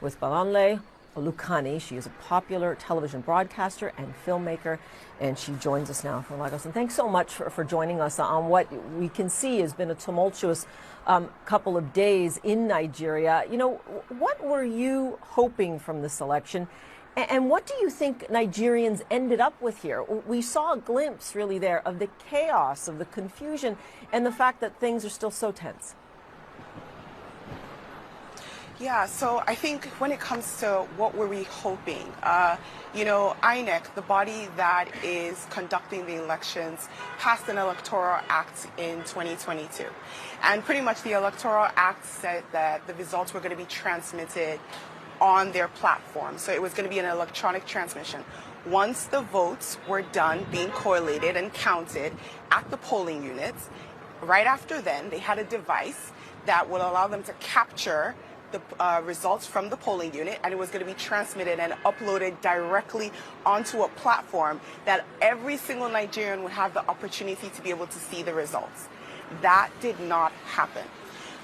with Balanle Olukani. She is a popular television broadcaster and filmmaker, and she joins us now from Lagos. And thanks so much for joining us on what we can see has been a tumultuous couple of days in Nigeria. You know, what were you hoping from this election? And what do you think Nigerians ended up with here? We saw a glimpse, really, there of the chaos, of the confusion, and the fact that things are still so tense. Yeah, so I think when it comes to what were we hoping, INEC, the body that is conducting the elections, passed an electoral act in 2022. And pretty much the electoral act said that the results were going to be transmitted on their platform. So it was going to be an electronic transmission. Once the votes were done being correlated and counted at the polling units, right after then, they had a device that would allow them to capture the results from the polling unit, and it was going to be transmitted and uploaded directly onto a platform that every single Nigerian would have the opportunity to be able to see the results. That did not happen.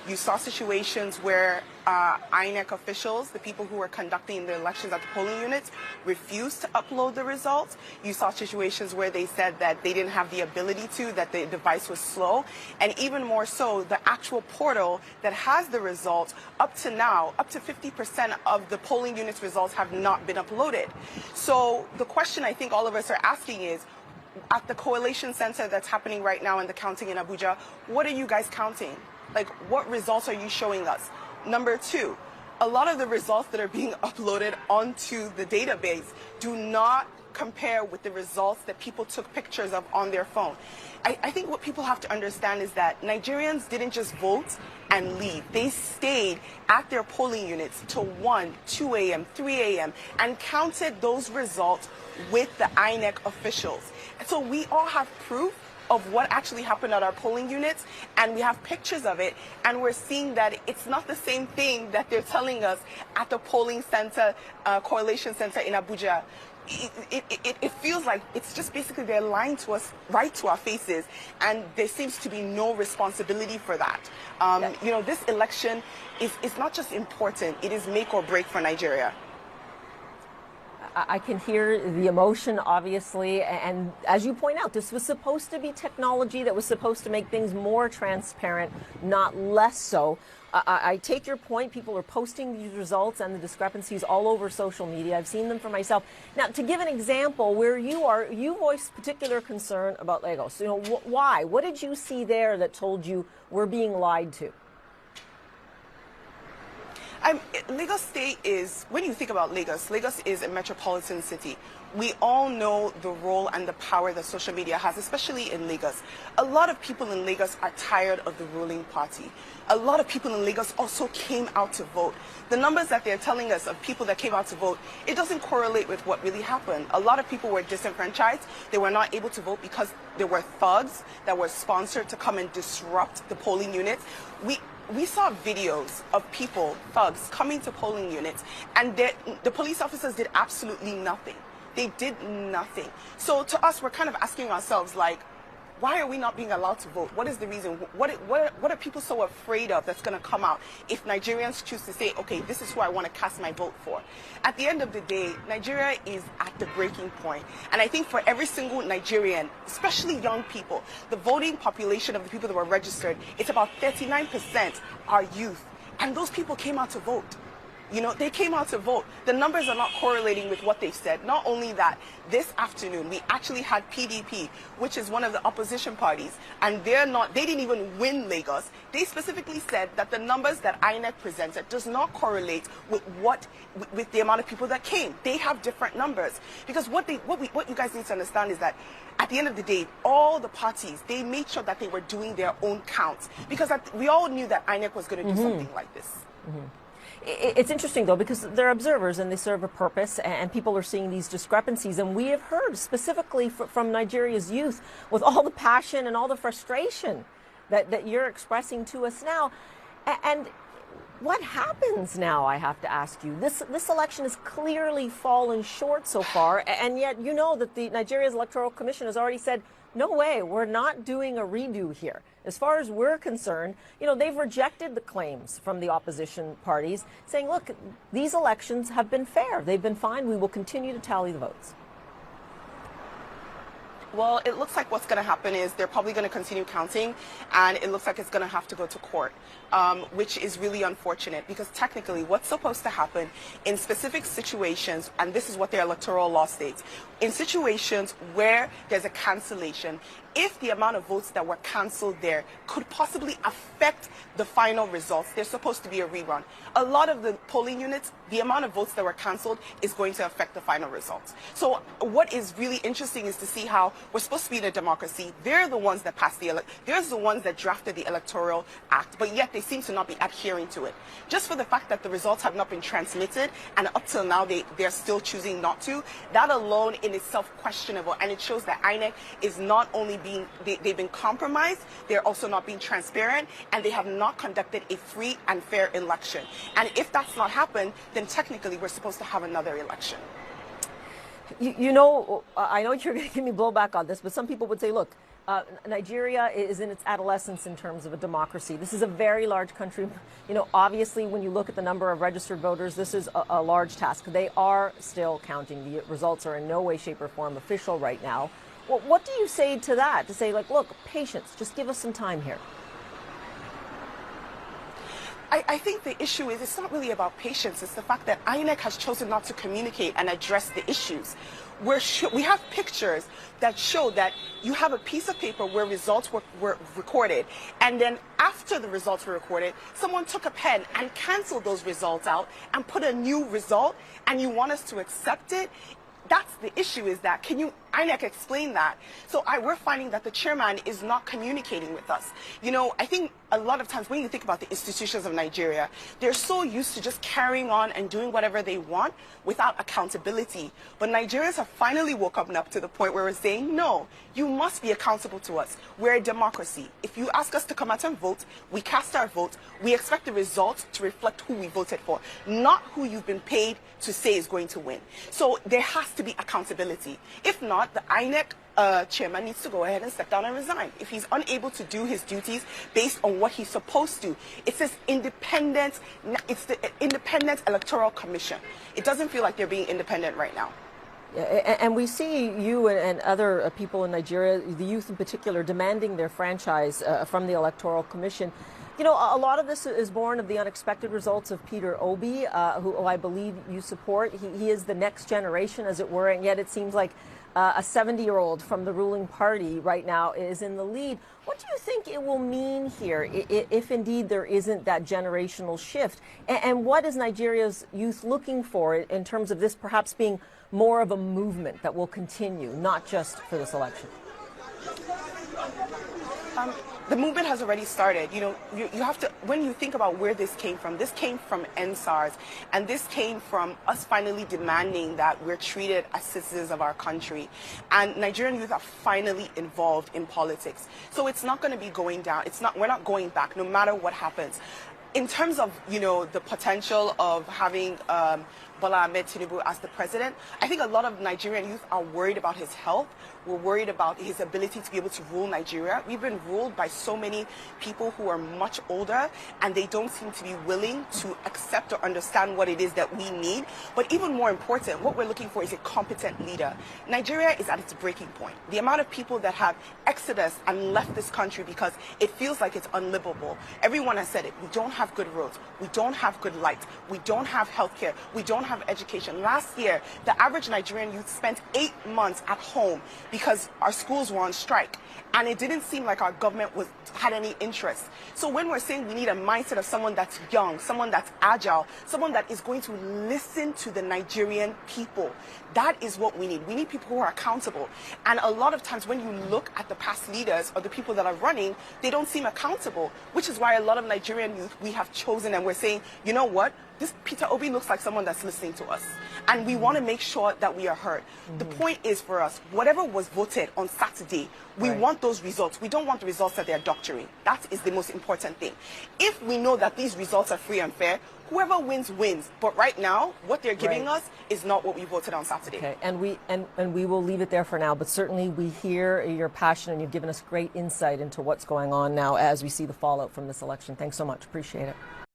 You saw situations where INEC officials, the people who were conducting the elections at the polling units, refused to upload the results. You saw situations where they said that they didn't have the ability to, that the device was slow. And even more so, the actual portal that has the results, up to now, up to 50% of the polling units results have not been uploaded. So the question I think all of us are asking is, at the coalition center that's happening right now in the counting in Abuja, what are you guys counting? Like, what results are you showing us? Number two, a lot of the results that are being uploaded onto the database do not compare with the results that people took pictures of on their phone. I think what people have to understand is that Nigerians didn't just vote and leave. They stayed at their polling units till 1, 2 a.m., 3 a.m. and counted those results with the INEC officials. So we all have proof of what actually happened at our polling units, and we have pictures of it, and we're seeing that it's not the same thing that they're telling us at the polling center, coalition center in Abuja. It feels like it's just basically they're lying to us right to our faces, and there seems to be no responsibility for that. This election is not just important, it is make or break for Nigeria. I can hear the emotion, obviously, and as you point out, this was supposed to be technology that was supposed to make things more transparent, not less so. I take your point. People are posting these results and the discrepancies all over social media. I've seen them for myself. Now, to give an example, where you are, you voiced particular concern about Lagos. You know, why? What did you see there that told you we're being lied to? Lagos State is, when you think about Lagos, Lagos is a metropolitan city. We all know the role and the power that social media has, especially in Lagos. A lot of people in Lagos are tired of the ruling party. A lot of people in Lagos also came out to vote. The numbers that they're telling us of people that came out to vote, it doesn't correlate with what really happened. A lot of people were disenfranchised. They were not able to vote because there were thugs that were sponsored to come and disrupt the polling units. We saw videos of people, thugs, coming to polling units, and the police officers did absolutely nothing. They did nothing. So to us, we're kind of asking ourselves, like, why are we not being allowed to vote? What is the reason? What are people so afraid of that's going to come out if Nigerians choose to say, okay, this is who I want to cast my vote for? At the end of the day, Nigeria is at the breaking point. And I think for every single Nigerian, especially young people, the voting population of the people that were registered, it's about 39% are youth. And those people came out to vote. You know, they came out to vote. The numbers are not correlating with what they said. Not only that, this afternoon, we actually had PDP, which is one of the opposition parties, and they didn't even win Lagos. They specifically said that the numbers that INEC presented does not correlate with with the amount of people that came. They have different numbers. Because what you guys need to understand is that at the end of the day, all the parties, they made sure that they were doing their own counts. Because we all knew that INEC was going to do something like this. It's interesting, though, because they're observers and they serve a purpose, and people are seeing these discrepancies. And we have heard specifically from Nigeria's youth, with all the passion and all the frustration that you're expressing to us now. And What happens now, I have to ask you? This election has clearly fallen short so far, and yet you know that the Nigeria's Electoral Commission has already said, no way, we're not doing a redo here. As far as we're concerned, you know, they've rejected the claims from the opposition parties, saying, look, these elections have been fair. They've been fine. We will continue to tally the votes. Well, it looks like what's going to happen is they're probably going to continue counting, and it looks like it's going to have to go to court, which is really unfortunate, because technically what's supposed to happen in specific situations, and this is what their electoral law states, in situations where there's a cancellation, if the amount of votes that were canceled there could possibly affect the final results, there's supposed to be a rerun. A lot of the polling units, the amount of votes that were canceled is going to affect the final results. So what is really interesting is to see how we're supposed to be in a democracy. They're the ones that passed they're the ones that drafted the Electoral Act, but yet they seem to not be adhering to it. Just for the fact that the results have not been transmitted, and up till now they're still choosing not to, that alone in itself questionable, and it shows that INEC is not only they've been compromised, they're also not being transparent, and they have not conducted a free and fair election. And if that's not happened, then technically we're supposed to have another election. You know, I know you're going to give me blowback on this, but some people would say, look, Nigeria is in its adolescence in terms of a democracy. This is a very large country. You know, obviously, when you look at the number of registered voters, this is a large task. They are still counting. The results are in no way, shape, or form official right now. Well, what do you say to that? To say, like, look, patience, just give us some time here. I think the issue is it's not really about patience. It's the fact that INEC has chosen not to communicate and address the issues. We have pictures that show that you have a piece of paper where results were recorded, and then after the results were recorded, someone took a pen and canceled those results out and put a new result, and you want us to accept it? That's the issue, is that, can you, INEC, explain that? So we're finding that the chairman is not communicating with us. You know, I think a lot of times when you think about the institutions of Nigeria, they're so used to just carrying on and doing whatever they want without accountability. But Nigerians have finally woken up to the point where we're saying, no, you must be accountable to us. We're a democracy. If you ask us to come out and vote, we cast our vote. We expect the results to reflect who we voted for, not who you've been paid to say is going to win. So there has to be accountability. If not, the INEC chairman needs to go ahead and step down and resign. If he's unable to do his duties based on what he's supposed to, it's the Independent Electoral Commission. It doesn't feel like they're being independent right now. And we see you and other people in Nigeria, the youth in particular, demanding their franchise from the Electoral Commission. You know, a lot of this is born of the unexpected results of Peter Obi, who I believe you support. He is the next generation, as it were, and yet it seems like a 70-year-old from the ruling party right now is in the lead. What do you think it will mean here if indeed there isn't that generational shift? And what is Nigeria's youth looking for in terms of this perhaps being more of a movement that will continue, not just for this election? The movement has already started. You know, you have to, when you think about where this came from NSARS, and this came from us finally demanding that we're treated as citizens of our country. And Nigerian youth are finally involved in politics. So it's not going to be going down. We're not going back, no matter what happens. In terms of, you know, the potential of having Bola Ahmed Tinubu as the president, I think a lot of Nigerian youth are worried about his health. We're worried about his ability to be able to rule Nigeria. We've been ruled by so many people who are much older, and they don't seem to be willing to accept or understand what it is that we need. But even more important, what we're looking for is a competent leader. Nigeria is at its breaking point. The amount of people that have exodus and left this country because it feels like it's unlivable. Everyone has said it. We don't have good roads. We don't have good light. We don't have healthcare. We don't have education. Last year, the average Nigerian youth spent 8 months at home because our schools were on strike, and it didn't seem like our government had any interest. So when we're saying we need a mindset of someone that's young, someone that's agile, someone that is going to listen to the Nigerian people, that is what we need. We need people who are accountable. And a lot of times when you look at the past leaders or the people that are running, they don't seem accountable, which is why a lot of Nigerian youth, we have chosen and we're saying, you know what, this Peter Obi looks like someone that's listening to us. And we want to make sure that we are heard. The point is for us, whatever was voted on Saturday, we want those results. We don't want the results that they're doctoring. That is the most important thing. If we know that these results are free and fair, whoever wins, wins. But right now, what they're giving us is not what we voted on Saturday. Okay, and we will leave it there for now, but certainly we hear your passion, and you've given us great insight into what's going on now as we see the fallout from this election. Thanks so much. Appreciate it.